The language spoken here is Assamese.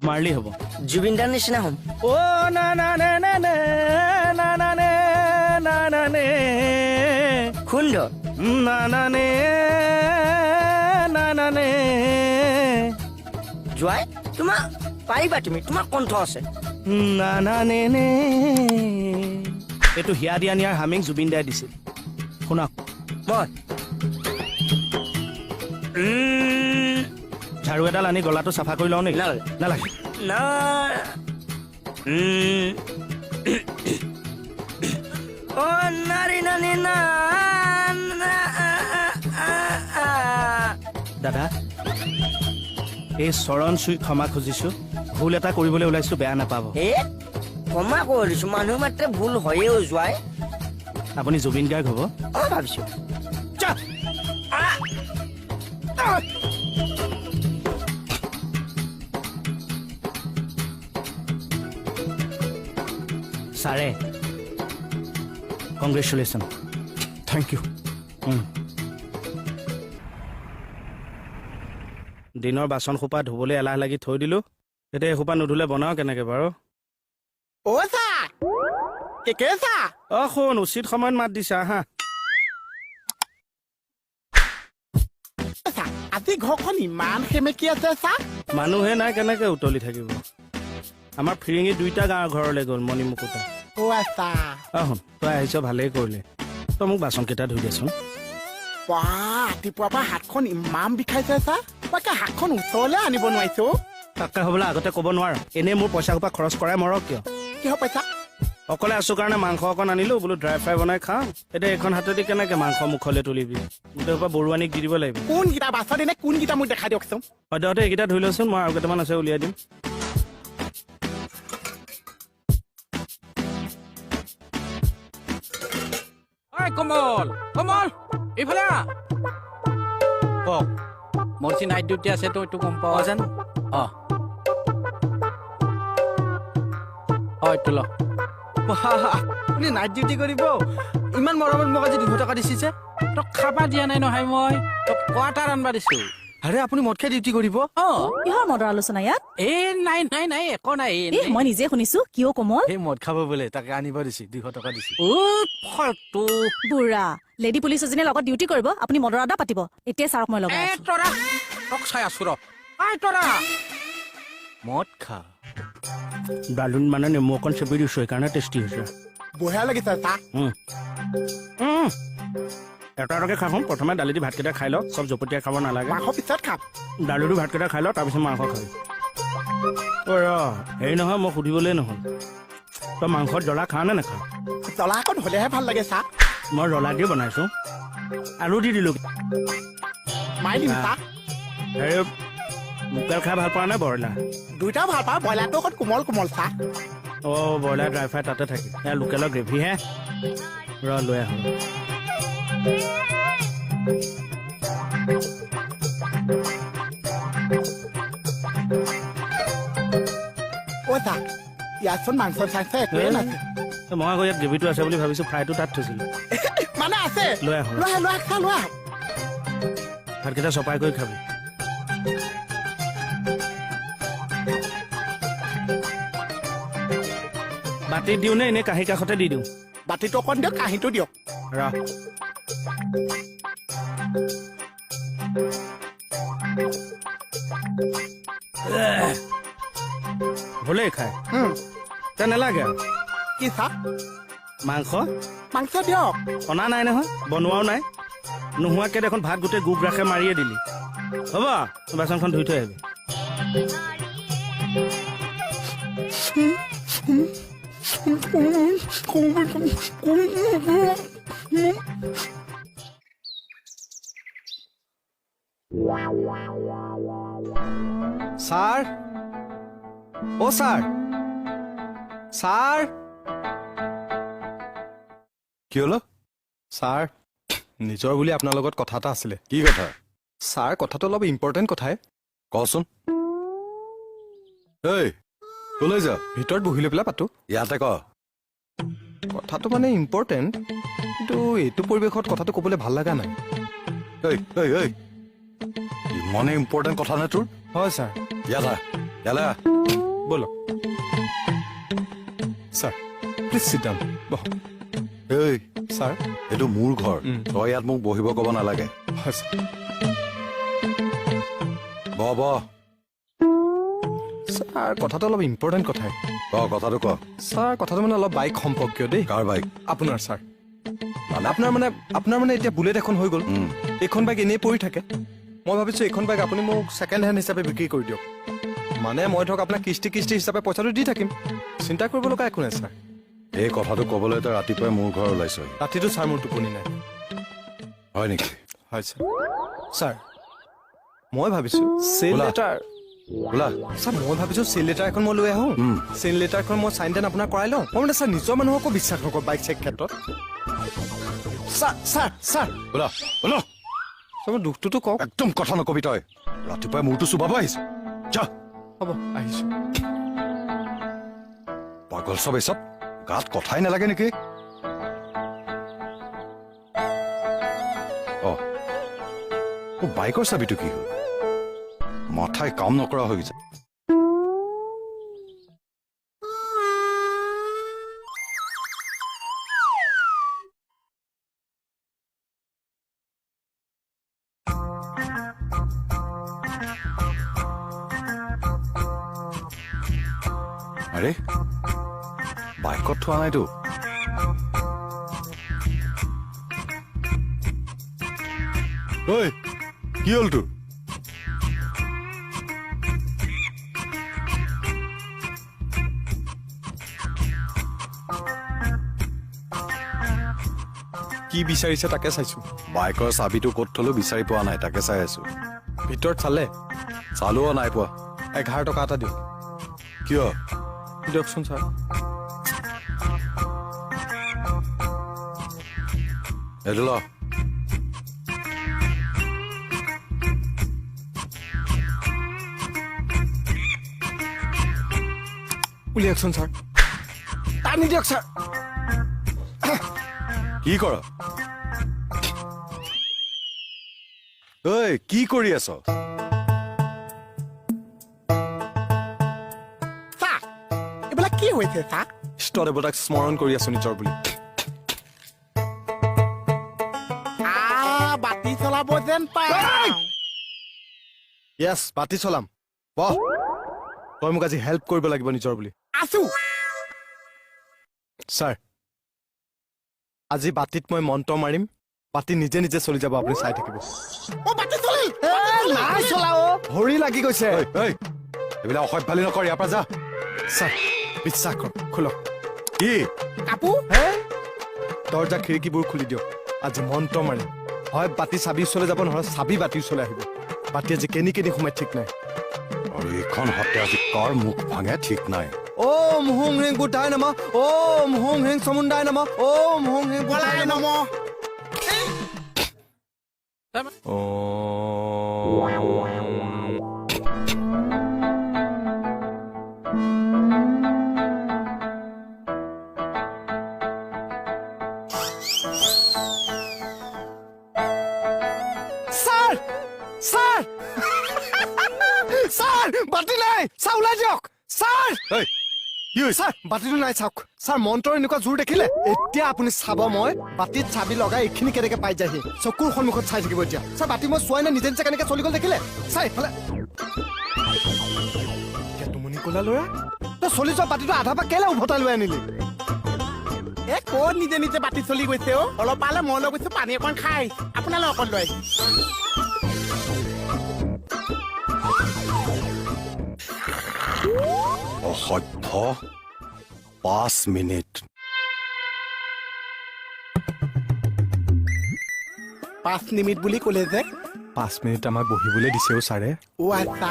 মাৰলি হ'ব জুবিন দাৰ নিচিনা হ'ম অ না না না না না না না না না না নে সুন্দৰ না না নে না না নে জোৱাই তোমাৰ পাৰিবা তুমি তোমাৰ কণ্ঠ আছে না না নে নে এইটো হিয়া দিয়া নিয়াৰ হামিং জুবিন দাই দিছিল শুনক মই ঝাৰু এডাল আনি গলাটো চাফা কৰি লওঁ নেকি নালাগে নালাগে না অ নাৰী নানী না দাদা এই চৰণ চুই ক্ষমা খুজিছো ভুল এটা কৰিবলৈ ওলাইছো বেয়া নাপাব এ ক্ষমা কৰিছো মানুহ মাত্ৰে ভুল হয়েও জোৱাই আপুনি জুবিন গাৰ্গ হ'ব অ ভাবিছো ছাৰে কংগ্ৰেচুলেশ্যন থেংক ইউ দিনৰ বাচন সোপা ধুবলৈ এলাহ লাগি থৈ দিলো এতিয়া এসোপা নুধুলে বনাও কেনেকে বাৰু অ চা কে চা অ শুন উচিত সময়ত মাত দিছা হা আজি ঘৰখন ইমান সেমেকি আছে চা মানুহে নাই কেনেকে উতলি থাকিব আমাৰ ফিৰিঙি দুইটা গাঁৱৰ ঘৰলৈ গ'ল মণিমুকুতা অ আছা শুন তই আহিছ ভালেই কৰিলে তই মোক বাচনকেইটা ধুই দেচোন ৰাতিপুৱাৰ পৰা হাতখন ইমান বিষাইছে চা মই হাতখন ওচৰলৈ আনিব নোৱাৰিছো তাকে হ'বলৈ আগতে ক'ব নোৱাৰ এনেই মোৰ পইচা সোপা খৰচ কৰাই মৰক কিয় কিয় পইচা অকলে আছো কাৰণে মাংস অকণ আনিলো বোলো ড্ৰাই ফ্ৰাই বনাই খাওঁ এতিয়া এইখন হাতেদি কেনেকে মাংস মুখলৈ তুলিবি গোটেই সোপা বৰুৱানীক দি দিব লাগিব কোনকেইটা বাছত এনে কোনকেইটা মোক দেখাই দিয়কচোন সদ্যহতে এইকেইটা ধুই লচোন মই আৰু কেইটামান আছে উলিয়াই দিম কমল কমল এইফালে কওক মোৰ যি নাইট ডিউটি আছে তই গম পাৱ জানো এইটো ল আপুনি নাইট ডিউটি কৰিব ইমান মৰমত মোক আজি 200 টকা দিছে তই খাবা দিয়া নাই নহয় মই তই কোৱাৰ্টাৰ আনবা দিছো আৰে আপুনি মদ খাই ডিউটি কৰিব কিহৰ মদৰ আলোচনা ইয়াত নাই একো নাই মই নিজে শুনিছো কিয় কমল সেই মদ খাব বোলে তাকে আনিব দিছে 200 টকা দিছে ফলটো বুঢ়া লেডি পুলিচ এজনীৰ লগত ডিউটি কৰিব আপুনি মদৰ আদা পাতিব এতিয়া ছাৰক মই লগাই আছো তৰা তোক চাই আছো ৰ তৰা মদ খা ডালুন মানে নেমু অকণ চেপি দিছো সেইকাৰণে টেষ্টি হৈছে বঢ়িয়া লাগিছে চা এটা এটাকে খাওঁ প্ৰথমে দালি দি ভাতকেইটা খাই লওঁ চব জপতীয়া খাব নালাগে মাংস পিছত খাম দালি দি ভাতকেইটা খাই লওঁ তাৰপিছত মাংস খাবি অ ৰ হেৰি নহয় মই সুধিবলৈ নহ'ল তই মাংসত জ্বলা খাৱ নে নাখাৱ জ্বলা অকণ হ'লেহে ভাল লাগে চা মই জ্বলা দি বনাইছো আলু দি দিলো মাৰি দিম চা হেৰি লোকেল খাই ভাল পোৱা নে ব্ৰইলাৰ দুইটা ভাল পাওঁ ব্ৰইলাৰটো অকণ কোমল কোমল চা অ' ব্ৰইলাৰ ড্ৰাই ফ্ৰাই তাতে থাকে এয়া লোকেলৰ গ্ৰেভিহে ৰ লৈ আহোঁ অ চা ইয়াতচোন মাংস চাংস একোৱে নাছে মই আকৌ ইয়াত গ্ৰেভিটো আছে বুলি ভাবিছো ফ্ৰাইটো তাত থৈছিলো মানে আছে লৈ আহোঁ লৈ খা লৈ আহ ভাতকেইটা চপাই কৰি খাবি বাতিত দিওঁ নে এনেই কাঁহী কাষতে দি দিওঁ বাতিটো অকণ দিয়ক কাঁহীটো দিয়ক ৰ হ'লেই খাই তে নেলাগে আৰু কি চা মাংস মাংস দিয়ক অনা নাই নহয় বনোৱাও নাই নোহোৱাকৈ দেখোন ভাত গোটেই গোপ ৰাখে মাৰিয়ে দিলি হ'ব বাচনখন ধুই থৈ আহিবি ছাৰ অ ছাৰ ছাৰ কি হলো ছাৰ নিজৰ বুলি আপোনাৰ লগত কথা এটা আছিলে কি কথা ছাৰ কথাটো অলপ ইম্পৰ্টেণ্ট কথাই কচোন এই কলৈ যা ভিতৰত বহি লৈ পেলাই পাতো ইয়াতে ক কথাটো মানে ইম্পৰ্টেণ্ট কিন্তু এইটো পৰিৱেশত কথাটো ক'বলৈ ভাল লগা নাই এই এই এই ইমানে ইম্পৰ্টেণ্ট কথা নে তোৰ হয় ছাৰ ইয়াত ইয়ালে আহ। ব'লক ছাৰ প্লিজ চিট ডাউন বহ এই ছাৰ এইটো মোৰ ঘৰ তই ইয়াত মোক বহিব ক'ব নালাগে হয় ছাৰ ব ছাৰ কথাটো অলপ ইম্পৰ্টেণ্ট কথাই কথাটো ক ছাৰ কথাটো মানে অলপ বাইক সম্পৰ্কীয় দেই কাৰ বাইক আপোনাৰ ছাৰ আপোনাৰ মানে এতিয়া বুলেট এখন হৈ গ'ল এইখন বাইক এনেই পৰি থাকে মই ভাবিছোঁ এইখন বাইক আপুনি মোক ছেকেণ্ড হেণ্ড হিচাপে বিক্ৰী কৰি দিয়ক মানে মই ধৰক আপোনাক কিস্তি হিচাপে পইচাটো দি থাকিম চিন্তা কৰিব লগা একো নাই ছাৰ এই কথাটো ক'বলৈ তই ৰাতিপুৱাই মোৰ ঘৰ ওলাইছহি ৰাতিটো ছাৰ মোৰ টোপনি নাই হয় নেকি হয় ছাৰ ছাৰ মই ভাবিছোঁ চেল ওলা। লেটাৰ ওলা ছাৰ মই ভাবিছোঁ চেল লেটাৰ এখন মই লৈ আহোঁ চেল লেটাৰখন মই চাইন টাইন আপোনাৰ কৰাই লওঁ মই মানে ছাৰ নিজৰ মানুহকো বিশ্বাস নকৰোঁ বাইক চেক ক্ষেত্ৰত ছাৰ ওলা ওলা ছাৰ মোৰ দুখটোতো কওক একদম কথা নকবি তই ৰাতিপুৱাই মূৰটো চুবাব আহিছ যা হ'ব আহিছোঁ পাগল চব এই চব গাত কথাই নালাগে নেকি অ বাইকৰ চাবিটো কি হ'ল মাথাই কাম নকৰা হৈ গৈছে আৰে বাইকত থোৱা নাইতো ঐ কি হ'ল তোৰ কি বিচাৰিছে তাকে চাইছোঁ বাইকৰ চাবিটো ক'ত থলো বিচাৰি পোৱা নাই তাকে চাই আছো ভিতৰত চালে চালোও নাই পোৱা 11 টকা এটা দিয়ক কিয় দিয়কচোন ছাৰ এইটো ল উলিয়াকচোন ছাৰ টানি দিয়ক ছাৰ কি কৰ ঐ কি কৰি আছ চা এইবিলাক কি হৈছে চা ইষ্ট দেৱতাক স্মৰণ কৰি আছো নিজৰ বুলি বাতি চলাব যেন পাই য়েছ বাতি চলাম বহ তই মোক আজি হেল্প কৰিব লাগিব নিজৰ বুলি আছো ছাৰ আজি বাতিত মই মন্ত্ৰ মাৰিম বাতি নিজে নিজে চলি যাব আপুনি চাই থাকিব বাতি চলিল নাই চলাও ভৰি লাগি গৈছে ঐ এইবিলাক অসভ্যালি নকৰ ইয়াৰ পৰা যা ছাৰ বিশ্বাস কৰক খোলক কি কাপোৰ দৰ্জা খিৰিকীবোৰ খুলি দিয়ক আজি মন্ত্ৰ মাৰিম হয় বাতি চাবি ওচৰলৈ যাব নহয় চাবি বাতি ওচৰলৈ আহিব বাতি আজি কেনি সোমাই ঠিক নাই আৰু এইখন হাতে আজি কাৰ মুখ ভাঙে ঠিক নাই ওম হুং হেং বুদ্ধায় নমঃ ওম হুং হেং সমুন্দায় নমঃ ওম হুং হেং বুদ্ধায় বলাই নমঃ নম ছাৰ ছাৰ ছাৰ বাতি নাই চাহ ওলাই দিয়ক ছাৰ ঐ কি হৈছে ছাৰ বাতিটো নাই চাওক ছাৰ মন্ত্ৰৰ এনেকুৱা জোৰ দেখিলে এতিয়া আপুনি চাব মই বাতিত চাবি লগাই এইখিনি কেনেকে পাই যায়হি চকুৰ সন্মুখত চাই থাকিব এতিয়া ছাৰ বাতি মই চোৱাই নাই নিজে নিজে কেনেকে চলি গ'ল দেখিলে চাই এইফালে তুমনি ক'লা ল'ৰা তই চলি যোৱা বাতিটো আধা পৰা কেলে উভতাই লৈ আনিলি ক'ত নিজে নিজে বাতি চলি গৈছে অ অলপ পালে মই লৈ গৈছো পানী অকণ খাই আপোনালৈ অকণ লৈ অসভ্য 5 মিনিট 5 মিনিট বুলি ক'লে যে 5 মিনিট আমাক বহিবলৈ দিছেও ছাৰে অ আচ্ছা